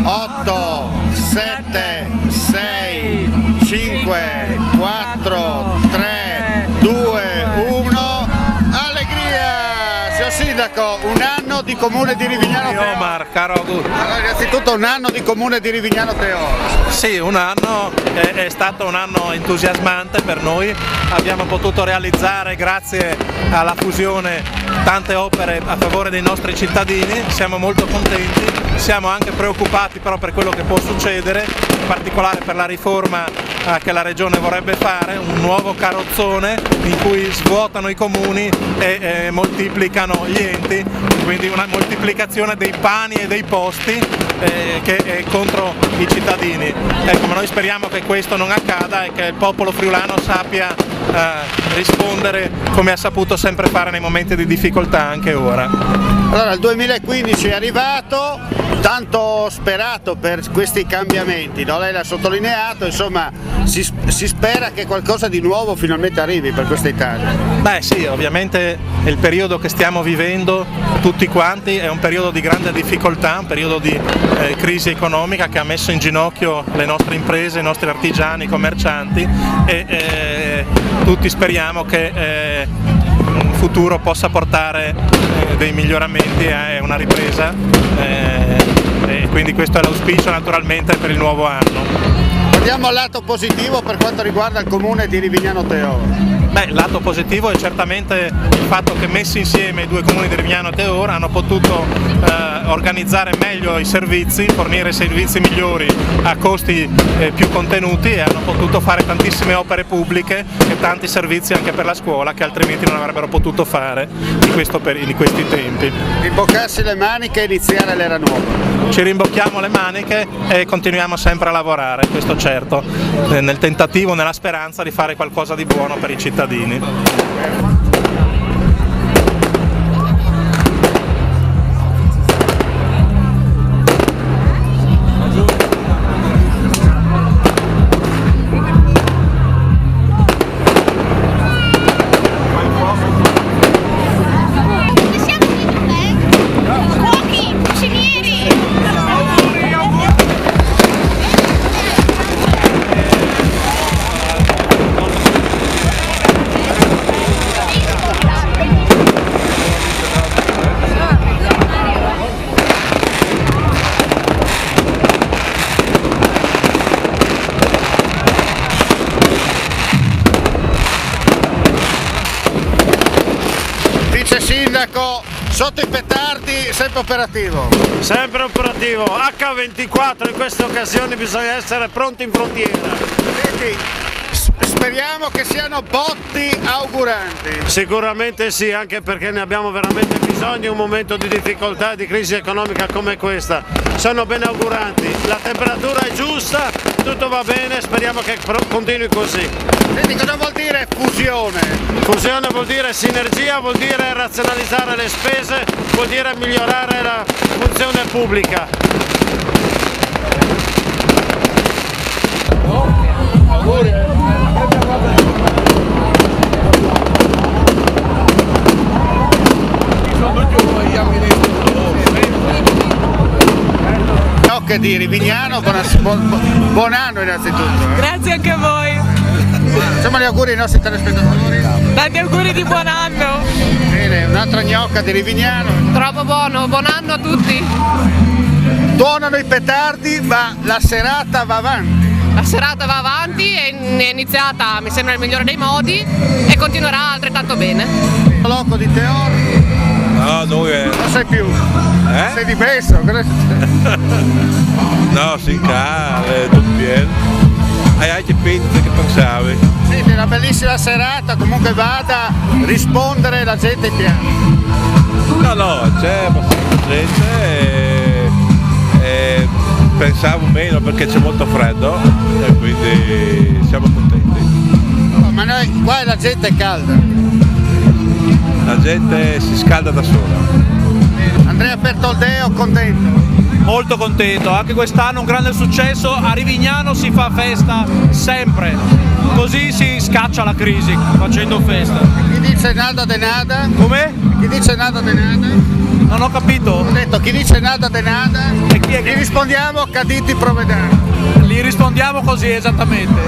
8, 7, 6, 5, 4, 3, 2, 1. Allegria! Signor Sindaco, un anno di Comune di Rivignano Teoro. Omar, caro Augusto. Allora, innanzitutto un anno di Comune di Rivignano Teoro. Sì, un anno, è stato un anno entusiasmante per noi, abbiamo potuto realizzare grazie alla fusione tante opere a favore dei nostri cittadini, siamo molto contenti, siamo anche preoccupati però per quello che può succedere, in particolare per la riforma che la Regione vorrebbe fare, un nuovo carrozzone in cui svuotano i comuni e moltiplicano gli enti, quindi una moltiplicazione dei pani e dei posti che è contro i cittadini. Ecco, ma noi speriamo che questo non accada e che il popolo friulano sappia rispondere come ha saputo sempre fare nei momenti di difficoltà anche ora. Allora, il 2015 è arrivato, tanto sperato per questi cambiamenti, no? Lei l'ha sottolineato, insomma si spera che qualcosa di nuovo finalmente arrivi per questa Italia. Beh sì, ovviamente il periodo che stiamo vivendo tutti quanti è un periodo di grande difficoltà, un periodo di crisi economica che ha messo in ginocchio le nostre imprese, i nostri artigiani, i commercianti e tutti speriamo che un futuro possa portare dei miglioramenti e una ripresa e quindi questo è l'auspicio naturalmente per il nuovo anno. Guardiamo al lato positivo per quanto riguarda il Comune di Rivignano Teoro. Beh, il lato positivo è certamente il fatto che messi insieme i due comuni di Rivignano e Teoro hanno potuto organizzare meglio i servizi, fornire servizi migliori a costi più contenuti e hanno potuto fare tantissime opere pubbliche e tanti servizi anche per la scuola che altrimenti non avrebbero potuto fare in questi tempi. Rimboccarsi le maniche e iniziare l'era nuova. Ci rimbocchiamo le maniche e continuiamo sempre a lavorare, questo certo, nel tentativo, nella speranza di fare qualcosa di buono per i cittadini. Vice Sindaco, sotto i petardi, sempre operativo. Sempre operativo, H24 in queste occasioni bisogna essere pronti in frontiera. Senti, speriamo che siano botti auguranti. Sicuramente sì, anche perché ne abbiamo veramente bisogno in un momento di difficoltà e di crisi economica come questa. Sono ben auguranti, la temperatura è giusta, tutto va bene, speriamo che continui così. Senti, cosa vuol dire fusione? Fusione vuol dire sinergia, vuol dire razionalizzare le spese, vuol dire migliorare la funzione pubblica. Gnocche di Rivignano, buon anno innanzitutto. Grazie anche a voi. Facciamo gli auguri ai nostri telespettatori. Tanti auguri di buon anno. Bene, un'altra gnocca di Rivignano. Troppo buono, buon anno a tutti. Tuonano i petardi, ma la serata va avanti. La serata va avanti, è iniziata, mi sembra, nel migliore dei modi e continuerà altrettanto bene. Loco di Teoro. No, dove? Non sei più. Eh? Sei dimesso? Cosa succede? No, si cade, tutto bene. Hai anche pizze che pensavi? Senti, una bellissima serata, comunque vada a rispondere la gente in piano. No, c'è abbastanza gente e pensavo meno perché c'è molto freddo e quindi siamo contenti. No, ma noi, qua la gente è calda. La gente si scalda da sola. Andrea Bertoldeo, contento. Molto contento, anche quest'anno un grande successo, a Rivignano si fa festa sempre, così si scaccia la crisi facendo festa. Chi dice nada de nada? Come? Chi dice nada de nada? Non ho capito. Ho detto chi dice nada de nada? E chi è che- Gli rispondiamo caditi provvedere. Li rispondiamo così esattamente.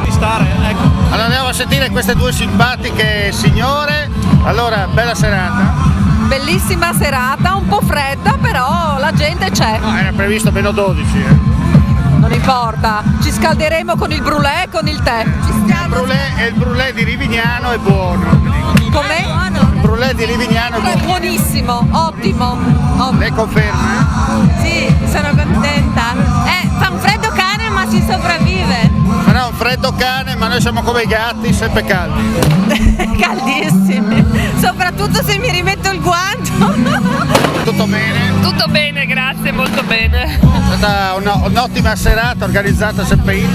Di stare, ecco. Allora andiamo a sentire queste due simpatiche signore. Allora, bella serata. Bellissima serata, un po' fredda, però la gente c'è. No, era previsto meno 12. Non importa, ci scalderemo con il brulè e con il tè. Ci stiamo. Il brulè di Rivignano è buono. Com'è? Il brulè di Rivignano è È buono. buonissimo, ottimo. Lei conferma? Sì, sono contenta. Fa un freddo cane ma si sopravvive. Sarà un freddo cane, ma noi siamo come i gatti, sempre caldi. Caldissimi, soprattutto se mi rimetto il guanto. Tutto bene? Tutto bene, grazie, molto bene. È stata un'ottima serata organizzata sempre in.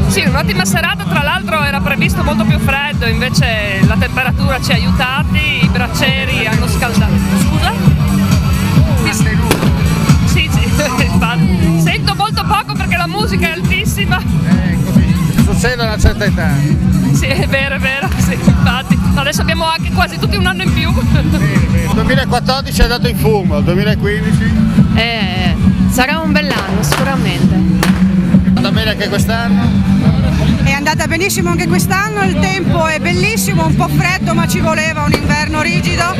Sì, un'ottima serata, tra l'altro era previsto molto più freddo, invece la temperatura ci ha aiutati, i braccieri hanno scaldato. Scusa? Sì, infatti. Sento molto poco perché la musica è altissima. Così, succede a una certa età. Sì, è vero, sì, infatti. Adesso abbiamo anche quasi tutti un anno in più. Il 2014 è andato in fumo, il 2015 Sarà un bell'anno, sicuramente. è andato bene anche quest'anno. È andata benissimo anche quest'anno, il tempo è bellissimo, un po' freddo ma ci voleva un inverno rigido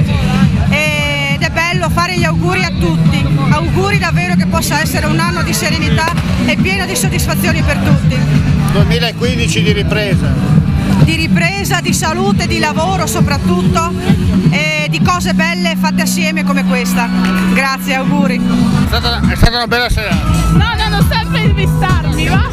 ed è bello fare gli auguri a tutti, auguri davvero che possa essere un anno di serenità e pieno di soddisfazioni per tutti. 2015 di ripresa. Di salute, di lavoro soprattutto e di cose belle fatte assieme come questa. Grazie, auguri. È stata una bella serata. No, non serve intervistarmi, va?